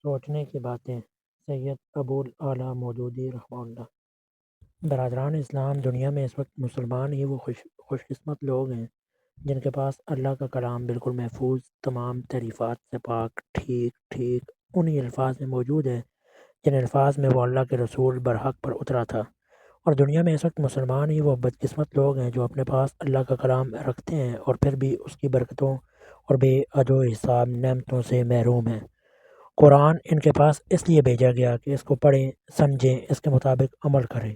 سوچنے کی باتیں سید ابوالعلا مودودی رحمہ اللہ۔ برادران اسلام، دنیا میں اس وقت مسلمان ہی وہ خوش قسمت لوگ ہیں جن کے پاس اللہ کا کلام بالکل محفوظ، تمام تعریفات سے پاک، ٹھیک انہی الفاظ میں موجود ہے جن الفاظ میں وہ اللہ کے رسول برحق پر اترا تھا۔ اور دنیا میں اس وقت مسلمان ہی وہ بدقسمت لوگ ہیں جو اپنے پاس اللہ کا کلام رکھتے ہیں اور پھر بھی اس کی برکتوں اور بے حد و حساب نعمتوں سے محروم ہیں۔ قرآن ان کے پاس اس لیے بھیجا گیا کہ اس کو پڑھیں، سمجھیں، اس کے مطابق عمل کریں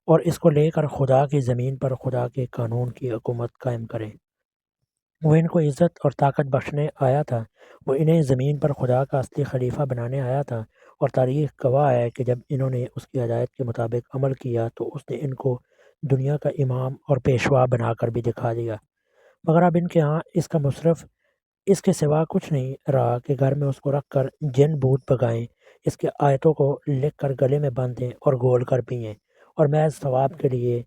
اور اس کو لے کر خدا کی زمین پر خدا کے قانون کی حکومت قائم کریں۔ وہ ان کو عزت اور طاقت بخشنے آیا تھا، وہ انہیں زمین پر خدا کا اصلی خلیفہ بنانے آیا تھا، اور تاریخ گواہ ہے کہ جب انہوں نے اس کی ہدایت کے مطابق عمل کیا تو اس نے ان کو دنیا کا امام اور پیشوا بنا کر بھی دکھا دیا۔ مگر اب ان کے ہاں اس کا مصرف اس کے سوا کچھ نہیں رہا کہ گھر میں اس کو رکھ کر جن بھوت بگائیں، اس کے آیتوں کو لکھ کر گلے میں باندھیں اور گول کر پئیں اور محض ثواب کے لیے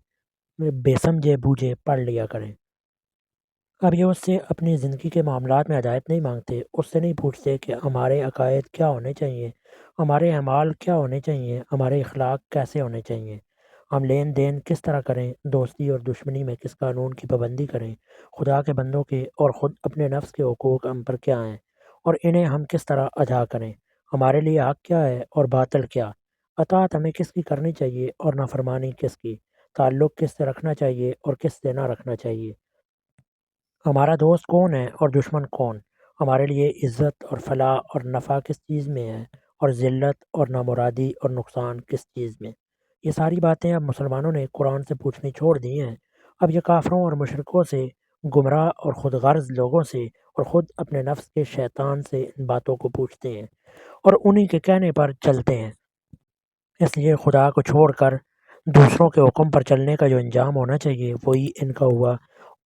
بے سمجھے بوجھے پڑھ لیا کریں۔ اب یہ اس سے اپنی زندگی کے معاملات میں ہدایت نہیں مانگتے، اس سے نہیں پوچھتے کہ ہمارے عقائد کیا ہونے چاہیے، ہمارے اعمال کیا ہونے چاہیے، ہمارے اخلاق کیسے ہونے چاہیے، ہم لین دین کس طرح کریں، دوستی اور دشمنی میں کس قانون کی پابندی کریں، خدا کے بندوں کے اور خود اپنے نفس کے حقوق ہم پر کیا ہیں اور انہیں ہم کس طرح ادا کریں، ہمارے لیے حق کیا ہے اور باطل کیا، اطاعت ہمیں کس کی کرنی چاہیے اور نافرمانی کس کی، تعلق کس سے رکھنا چاہیے اور کس سے نہ رکھنا چاہیے، ہمارا دوست کون ہے اور دشمن کون، ہمارے لیے عزت اور فلاح اور نفع کس چیز میں ہے اور ذلت اور نامرادی اور نقصان کس چیز میں۔ یہ ساری باتیں اب مسلمانوں نے قرآن سے پوچھنی چھوڑ دی ہیں۔ اب یہ کافروں اور مشرکوں سے، گمراہ اور خود غرض لوگوں سے اور خود اپنے نفس کے شیطان سے ان باتوں کو پوچھتے ہیں اور انہی کے کہنے پر چلتے ہیں۔ اس لیے خدا کو چھوڑ کر دوسروں کے حکم پر چلنے کا جو انجام ہونا چاہیے وہی ان کا ہوا،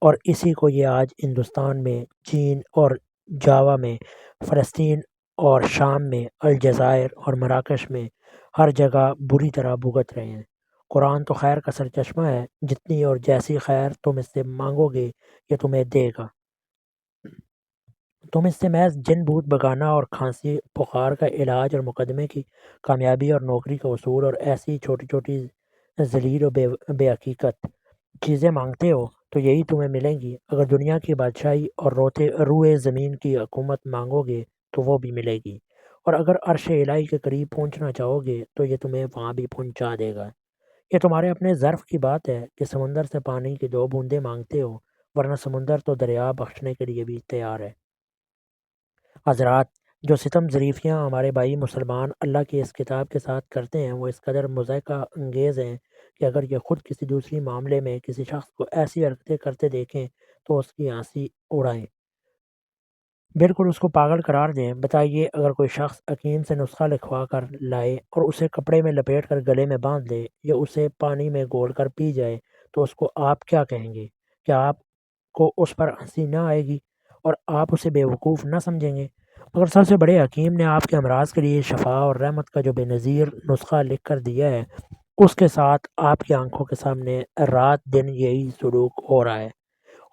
اور اسی کو یہ آج ہندوستان میں، چین اور جاوا میں، فلسطین اور شام میں، الجزائر اور مراکش میں ہر جگہ بری طرح بھگت رہے ہیں۔ قرآن تو خیر کا سرچشمہ ہے، جتنی اور جیسی خیر تم اس سے مانگو گے یہ تمہیں دے گا۔ تم اس سے محض جن بھوت بگانا اور کھانسی بخار کا علاج اور مقدمے کی کامیابی اور نوکری کا اصول اور ایسی چھوٹی چھوٹی ذلیل و بے حقیقت چیزیں مانگتے ہو تو یہی تمہیں ملیں گی۔ اگر دنیا کی بادشاہی اور روئے زمین کی حکومت مانگو گے تو وہ بھی ملے گی، اور اگر عرش الہی کے قریب پہنچنا چاہو گے تو یہ تمہیں وہاں بھی پہنچا دے گا۔ یہ تمہارے اپنے ظرف کی بات ہے کہ سمندر سے پانی کی 2 بوندیں مانگتے ہو، ورنہ سمندر تو دریا بخشنے کے لیے بھی تیار ہے۔ حضرات، جو ستم ظریفیاں ہمارے بھائی مسلمان اللہ کی اس کتاب کے ساتھ کرتے ہیں وہ اس قدر مضحکہ انگیز ہیں کہ اگر یہ خود کسی دوسری معاملے میں کسی شخص کو ایسی حرکتیں کرتے دیکھیں تو اس کی ہنسی اڑائیں، بالکل اس کو پاگل قرار دیں۔ بتائیے، اگر کوئی شخص حکیم سے نسخہ لکھوا کر لائے اور اسے کپڑے میں لپیٹ کر گلے میں باندھ لے یا اسے پانی میں گول کر پی جائے تو اس کو آپ کیا کہیں گے؟ کیا آپ کو اس پر ہنسی نہ آئے گی اور آپ اسے بے وقوف نہ سمجھیں گے؟ مگر سب سے بڑے حکیم نے آپ کے امراض کے لیے شفا اور رحمت کا جو بے نظیر نسخہ لکھ کر دیا ہے، اس کے ساتھ آپ کی آنکھوں کے سامنے رات دن یہی سلوک ہو رہا ہے،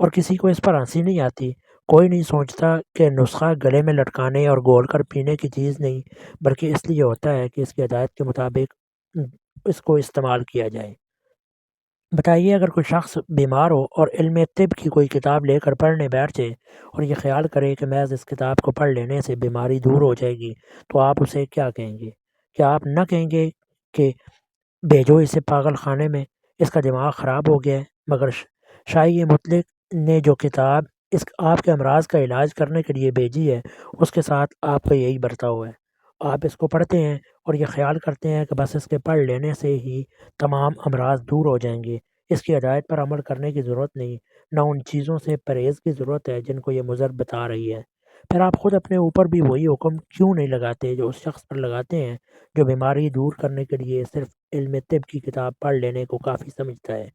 اور کسی کو اس پر ہنسی نہیں آتی۔ کوئی نہیں سوچتا کہ نسخہ گلے میں لٹکانے اور گول کر پینے کی چیز نہیں، بلکہ اس لیے ہوتا ہے کہ اس کی ہدایت کے مطابق اس کو استعمال کیا جائے۔ بتائیے، اگر کوئی شخص بیمار ہو اور علم طب کی کوئی کتاب لے کر پڑھنے بیٹھ جائے اور یہ خیال کرے کہ محض اس کتاب کو پڑھ لینے سے بیماری دور ہو جائے گی تو آپ اسے کیا کہیں گے؟ کیا آپ نہ کہیں گے کہ بھیجو اسے پاگل خانے میں، اس کا دماغ خراب ہو گیا ہے؟ مگر شاہی مطلق نے جو کتاب اس آپ کے امراض کا علاج کرنے کے لیے بھیجی ہے اس کے ساتھ آپ کا یہی برتاؤ ہے۔ آپ اس کو پڑھتے ہیں اور یہ خیال کرتے ہیں کہ بس اس کے پڑھ لینے سے ہی تمام امراض دور ہو جائیں گے، اس کی ہدایت پر عمل کرنے کی ضرورت نہیں، نہ ان چیزوں سے پرہیز کی ضرورت ہے جن کو یہ مضر بتا رہی ہے۔ پھر آپ خود اپنے اوپر بھی وہی حکم کیوں نہیں لگاتے جو اس شخص پر لگاتے ہیں جو بیماری دور کرنے کے لیے صرف علم طب کی کتاب پڑھ لینے کو کافی سمجھتا ہے؟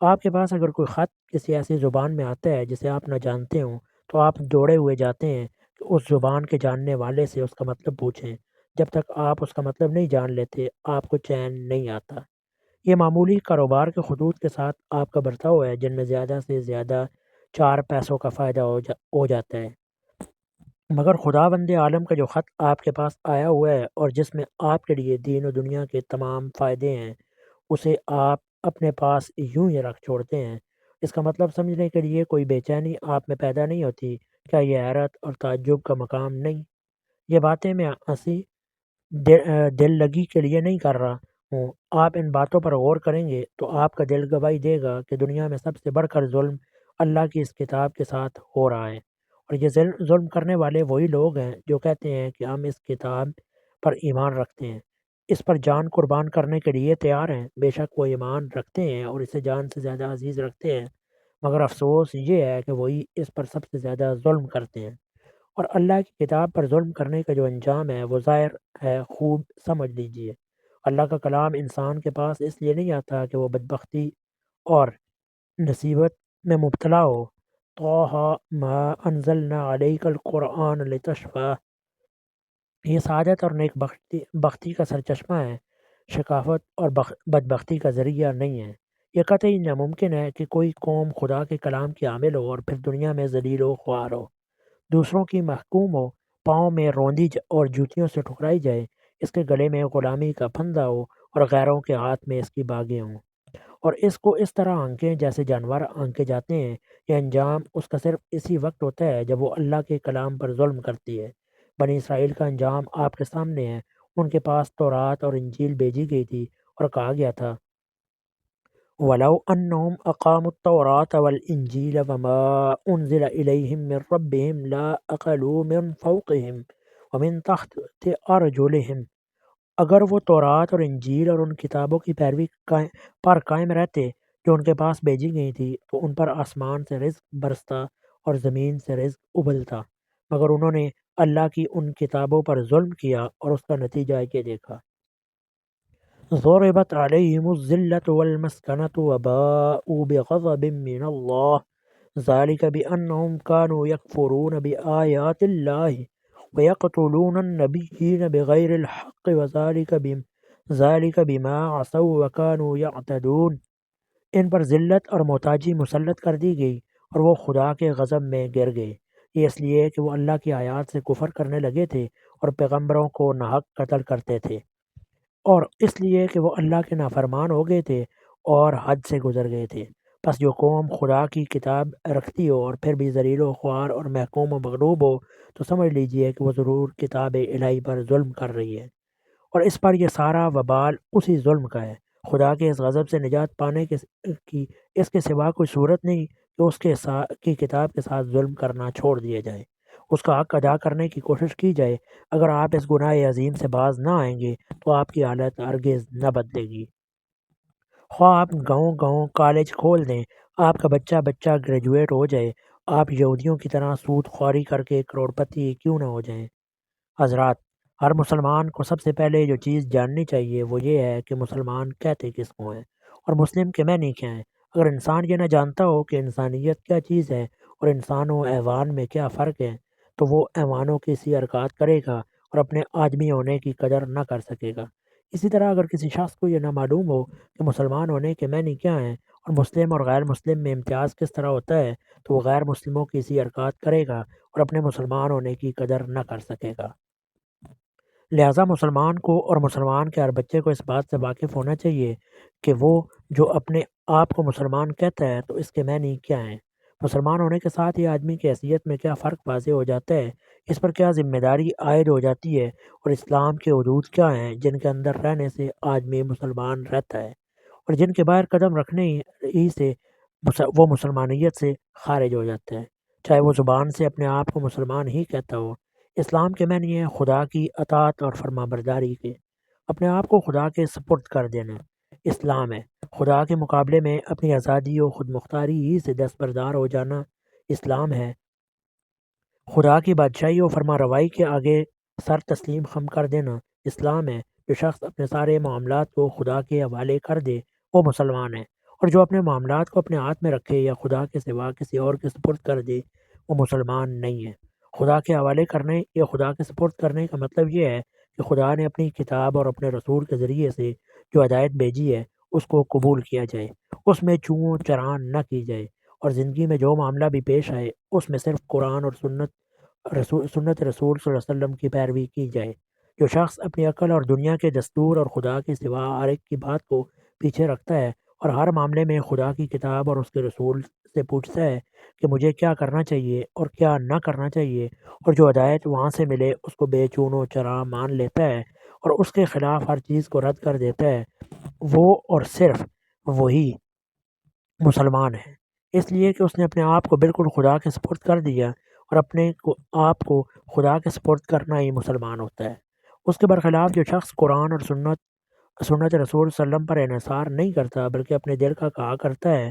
آپ کے پاس اگر کوئی خط کسی ایسی زبان میں آتا ہے جسے آپ نہ جانتے ہوں تو آپ دوڑے ہوئے جاتے ہیں کہ اس زبان کے جاننے والے سے اس کا مطلب پوچھیں۔ جب تک آپ اس کا مطلب نہیں جان لیتے آپ کو چین نہیں آتا۔ یہ معمولی کاروبار کے خطوط کے ساتھ آپ کا برتاؤ ہے جن میں زیادہ سے زیادہ 4 پیسوں کا فائدہ ہو جاتا ہے۔ مگر خداوند عالم کا جو خط آپ کے پاس آیا ہوا ہے اور جس میں آپ کے لیے دین و دنیا کے تمام فائدے ہیں، اسے آپ اپنے پاس یوں ہی رکھ چھوڑتے ہیں۔ اس کا مطلب سمجھنے کے لیے کوئی بے چینی آپ میں پیدا نہیں ہوتی؟ کیا یہ حیرت اور تعجب کا مقام نہیں؟ یہ باتیں میں ہنسی دل لگی کے لیے نہیں کر رہا ہوں۔ آپ ان باتوں پر غور کریں گے تو آپ کا دل گواہی دے گا کہ دنیا میں سب سے بڑھ کر ظلم اللہ کی اس کتاب کے ساتھ ہو رہا ہے، اور یہ ظلم کرنے والے وہی لوگ ہیں جو کہتے ہیں کہ ہم اس کتاب پر ایمان رکھتے ہیں، اس پر جان قربان کرنے کے لیے تیار ہیں۔ بے شک وہ ایمان رکھتے ہیں اور اسے جان سے زیادہ عزیز رکھتے ہیں، مگر افسوس یہ ہے کہ وہی اس پر سب سے زیادہ ظلم کرتے ہیں۔ اور اللہ کی کتاب پر ظلم کرنے کا جو انجام ہے وہ ظاہر ہے، خوب سمجھ لیجئے۔ اللہ کا کلام انسان کے پاس اس لیے نہیں آتا کہ وہ بدبختی اور نصیبت میں مبتلا ہو۔ طٰہٰ ما انزلنا علیک القرآن لتشقیٰ، یہ سعادت اور نیک بختی کا سرچشمہ ہے، شقاوت اور بدبختی کا ذریعہ نہیں ہے۔ یہ قطعی ناممکن ہے کہ کوئی قوم خدا کے کلام کی حامل ہو اور پھر دنیا میں ذلیل و خوار ہو، دوسروں کی محکوم ہو، پاؤں میں روندی اور جوتیوں سے ٹھکرائی جائے، اس کے گلے میں غلامی کا پھندا ہو اور غیروں کے ہاتھ میں اس کی باغیں ہوں، اور اس کو اس طرح آنکیں جیسے جانور آنکے جاتے ہیں۔ یہ انجام اس کا صرف اسی وقت ہوتا ہے جب وہ اللہ کے کلام پر ظلم کرتی ہے۔ بنی اسرائیل کا انجام آپ کے سامنے ہے۔ ان کے پاس تورات اور انجیل بھیجی گئی تھی اور کہا گیا تھا وَلَوْ أَنَّهُمْ أَقَامُوا التَّوْرَاةَ وَالْإِنْجِيلَ وَمَا أُنْزِلَ إِلَيْهِمْ مِنْ رَبِّهِمْ لَأَكَلُوا مِنْ فَوْقِهِمْ وَمِنْ تَحْتِ أَرْجُلِهِمْ، اگر وہ تورات اور انجیل اور ان کتابوں کی پیروی پر قائم رہتے جو ان کے پاس بھیجی گئی تھی تو ان پر آسمان سے رزق برستا اور زمین سے رزق ابلتا، مگر انہوں نے اللہ کی ان کتابوں پر ظلم کیا اور اس کا نتیجہ یہ دیکھا۔ ضربت علیہم الذلۃ والمسکنۃ وباءوا بغضب من اللہ ذلک بأنہم كانوا یکفرون بآیات اللہ ویقتلون النبیین بغیر الحق ذلک بما عصوا وكانوا یعتدون۔ ان پر ذلت اور محتاجی مسلط کر دی گئی اور وہ خدا کے غضب میں گر گئے، یہ اس لیے کہ وہ اللہ کی آیات سے کفر کرنے لگے تھے اور پیغمبروں کو ناحق قتل کرتے تھے، اور اس لیے کہ وہ اللہ کے نافرمان ہو گئے تھے اور حد سے گزر گئے تھے۔ پس جو قوم خدا کی کتاب رکھتی ہو اور پھر بھی ذلیل و خوار اور محکوم و مغلوب ہو تو سمجھ لیجئے کہ وہ ضرور کتاب الہی پر ظلم کر رہی ہے، اور اس پر یہ سارا وبال اسی ظلم کا ہے۔ خدا کے اس غضب سے نجات پانے کی اس کے سوا کوئی صورت نہیں کہ اس کی کتاب کے ساتھ ظلم کرنا چھوڑ دیا جائے، اس کا حق ادا کرنے کی کوشش کی جائے۔ اگر آپ اس گناہ عظیم سے باز نہ آئیں گے تو آپ کی حالت ہرگز نہ بدلے گی، خواہ آپ گاؤں کالج کھول دیں، آپ کا بچہ گریجویٹ ہو جائے، آپ یہودیوں کی طرح سود خواری کر کے کروڑ پتی کیوں نہ ہو جائیں۔ حضرات، ہر مسلمان کو سب سے پہلے جو چیز جاننی چاہیے وہ یہ ہے کہ مسلمان کہتے کس کو ہیں اور مسلم کے معنی کیا ہیں۔ اگر انسان یہ نہ جانتا ہو کہ انسانیت کیا چیز ہے اور انسان و حیوان میں کیا فرق ہے تو وہ حیوانوں کی سی حرکات کرے گا اور اپنے آدمی ہونے کی قدر نہ کر سکے گا۔ اسی طرح اگر کسی شخص کو یہ نہ معلوم ہو کہ مسلمان ہونے کے معنی کیا ہیں اور مسلم اور غیر مسلم میں امتیاز کس طرح ہوتا ہے تو وہ غیر مسلموں کی سی حرکات کرے گا اور اپنے مسلمان ہونے کی قدر نہ کر سکے گا۔ لہٰذا مسلمان کو اور مسلمان کے ہر بچے کو اس بات سے واقف ہونا چاہیے کہ وہ جو اپنے آپ کو مسلمان کہتا ہے تو اس کے معنی کیا ہیں۔ مسلمان ہونے کے ساتھ ہی آدمی کی حیثیت میں کیا فرق واضح ہو جاتا ہے، اس پر کیا ذمہ داری عائد ہو جاتی ہے، اور اسلام کے حدود کیا ہیں جن کے اندر رہنے سے آدمی مسلمان رہتا ہے اور جن کے باہر قدم رکھنے ہی سے وہ مسلمانیت سے خارج ہو جاتا ہے، چاہے وہ زبان سے اپنے آپ کو مسلمان ہی کہتا ہو۔ اسلام کے معنی ہے خدا کی اطاعت اور فرما برداری کے، اپنے آپ کو خدا کے سپرد کر دینا اسلام ہے۔ خدا کے مقابلے میں اپنی آزادی و خود مختاری ہی سے دستبردار ہو جانا اسلام ہے۔ خدا کی بادشاہی و فرما روائی کے آگے سر تسلیم خم کر دینا اسلام ہے۔ جو شخص اپنے سارے معاملات کو خدا کے حوالے کر دے وہ مسلمان ہے، اور جو اپنے معاملات کو اپنے ہاتھ میں رکھے یا خدا کے سوا کسی اور کے سپرد کر دے وہ مسلمان نہیں ہے۔ خدا کے حوالے کرنے یا خدا کے سپرد کرنے کا مطلب یہ ہے کہ خدا نے اپنی کتاب اور اپنے رسول کے ذریعے سے جو ہدایت بھیجی ہے اس کو قبول کیا جائے، اس میں چوں چران نہ کی جائے، اور زندگی میں جو معاملہ بھی پیش آئے اس میں صرف قرآن اور سنت سنت رسول صلی اللہ علیہ وسلم کی پیروی کی جائے۔ جو شخص اپنی عقل اور دنیا کے دستور اور خدا کے سوا ہر ایک کی بات کو پیچھے رکھتا ہے اور ہر معاملے میں خدا کی کتاب اور اس کے رسول سے پوچھتا ہے کہ مجھے کیا کرنا چاہیے اور کیا نہ کرنا چاہیے، اور جو ہدایت وہاں سے ملے اس کو بے چون و چرا مان لیتا ہے اور اس کے خلاف ہر چیز کو رد کر دیتا ہے، وہ اور صرف وہی مسلمان ہے، اس لیے کہ اس نے اپنے آپ کو بالکل خدا کے سپرد کر دیا، اور اپنے آپ کو خدا کے سپرد کرنا ہی مسلمان ہوتا ہے۔ اس کے برخلاف جو شخص قرآن اور سنت رسول صلی اللہ علیہ وسلم پر انحصار نہیں کرتا بلکہ اپنے دل کا کہا کرتا ہے،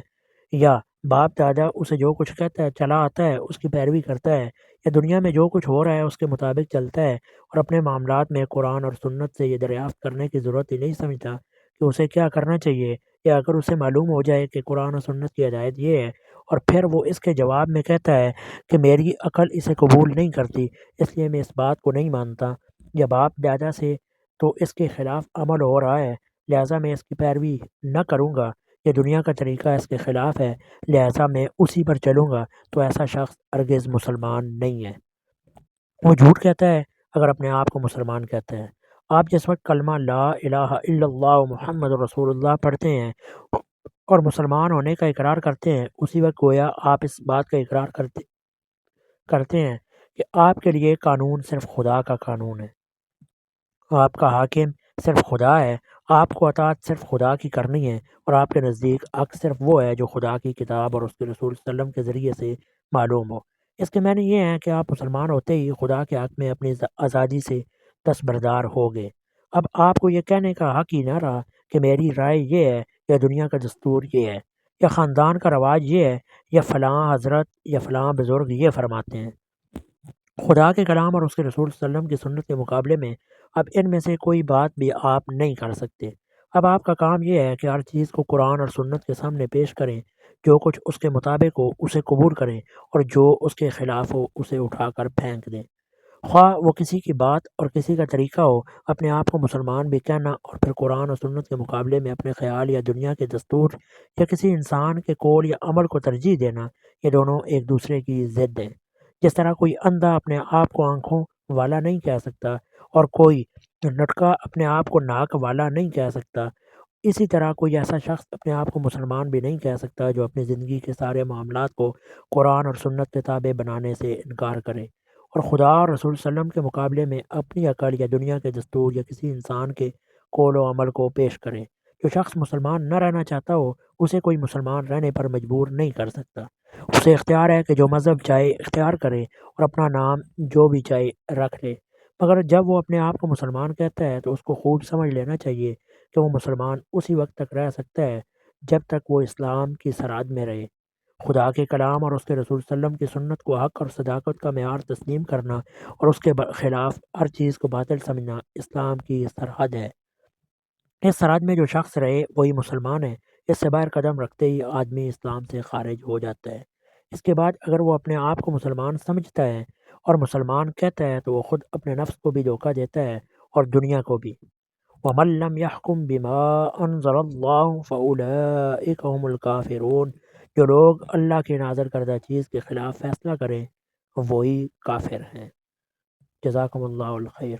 یا باپ دادا اسے جو کچھ کہتا ہے چلا آتا ہے اس کی پیروی کرتا ہے، یا دنیا میں جو کچھ ہو رہا ہے اس کے مطابق چلتا ہے اور اپنے معاملات میں قرآن اور سنت سے یہ دریافت کرنے کی ضرورت ہی نہیں سمجھتا کہ اسے کیا کرنا چاہیے، یا اگر اسے معلوم ہو جائے کہ قرآن و سنت کی ہدایت یہ ہے اور پھر وہ اس کے جواب میں کہتا ہے کہ میری عقل اسے قبول نہیں کرتی اس لیے میں اس بات کو نہیں مانتا، یا باپ دادا سے تو اس کے خلاف عمل ہو رہا ہے لہٰذا میں اس کی پیروی نہ کروں گا، یا دنیا کا طریقہ اس کے خلاف ہے لہٰذا میں اسی پر چلوں گا، تو ایسا شخص ہرگز مسلمان نہیں ہے، وہ جھوٹ کہتا ہے اگر اپنے آپ کو مسلمان کہتا ہے۔ آپ جس وقت کلمہ لا الہ الا اللہ محمد رسول اللہ پڑھتے ہیں اور مسلمان ہونے کا اقرار کرتے ہیں، اسی وقت گویا آپ اس بات کا اقرار کرتے ہیں کہ آپ کے لیے قانون صرف خدا کا قانون ہے، آپ کا حاکم صرف خدا ہے، آپ کو اطاعت صرف خدا کی کرنی ہے، اور آپ کے نزدیک حق صرف وہ ہے جو خدا کی کتاب اور اس کے رسول صلی اللہ علیہ وسلم کے ذریعے سے معلوم ہو۔ اس کے معنی یہ ہے کہ آپ مسلمان ہوتے ہی خدا کے حق میں اپنی آزادی سے دستبردار ہو گئے۔ اب آپ کو یہ کہنے کا حق ہی نہ رہا کہ میری رائے یہ ہے، یا دنیا کا دستور یہ ہے، یا خاندان کا رواج یہ ہے، یا فلاں حضرت یا فلاں بزرگ یہ فرماتے ہیں۔ خدا کے کلام اور اس کے رسول صلی اللہ علیہ وسلم کی سنت کے مقابلے میں اب ان میں سے کوئی بات بھی آپ نہیں کر سکتے۔ اب آپ کا کام یہ ہے کہ ہر چیز کو قرآن اور سنت کے سامنے پیش کریں، جو کچھ اس کے مطابق ہو اسے قبول کریں، اور جو اس کے خلاف ہو اسے اٹھا کر پھینک دیں، خواہ وہ کسی کی بات اور کسی کا طریقہ ہو۔ اپنے آپ کو مسلمان بھی کہنا اور پھر قرآن اور سنت کے مقابلے میں اپنے خیال یا دنیا کے دستور یا کسی انسان کے قول یا عمل کو ترجیح دینا، یہ دونوں ایک دوسرے کی ضد ہیں۔ جس طرح کوئی اندھا اپنے آپ کو آنکھوں والا نہیں کہہ سکتا اور کوئی لٹکا اپنے آپ کو ناک والا نہیں کہہ سکتا، اسی طرح کوئی ایسا شخص اپنے آپ کو مسلمان بھی نہیں کہہ سکتا جو اپنی زندگی کے سارے معاملات کو قرآن اور سنت کے تابع بنانے سے انکار کرے، اور خدا اور رسول صلی اللہ علیہ وسلم کے مقابلے میں اپنی عقل یا دنیا کے دستور یا کسی انسان کے قول و عمل کو پیش کرے۔ جو شخص مسلمان نہ رہنا چاہتا ہو اسے کوئی مسلمان رہنے پر مجبور نہیں کر سکتا، اسے اختیار ہے کہ جو مذہب چاہے اختیار کرے اور اپنا نام جو بھی چاہے رکھ لے، مگر جب وہ اپنے آپ کو مسلمان کہتا ہے تو اس کو خوب سمجھ لینا چاہیے کہ وہ مسلمان اسی وقت تک رہ سکتا ہے جب تک وہ اسلام کی سرحد میں رہے۔ خدا کے کلام اور اس کے رسول صلی اللہ علیہ وسلم کی سنت کو حق اور صداقت کا معیار تسلیم کرنا اور اس کے خلاف ہر چیز کو باطل سمجھنا اسلام کی سرحد ہے۔ اس سرحد میں جو شخص رہے وہی مسلمان ہے، اس سے باہر قدم رکھتے ہی آدمی اسلام سے خارج ہو جاتا ہے۔ اس کے بعد اگر وہ اپنے آپ کو مسلمان سمجھتا ہے اور مسلمان کہتا ہے تو وہ خود اپنے نفس کو بھی دھوکہ دیتا ہے اور دنیا کو بھی۔ وَمَن لَّمْ يَحْكُم بِمَا أَنزَلَ اللَّهُ فَأُولَٰئِكَ هُمُ الْكَافِرُونَ، جو لوگ اللہ کی نازل کردہ چیز کے خلاف فیصلہ کریں وہی کافر ہیں۔ جزاکم اللہ الخیر۔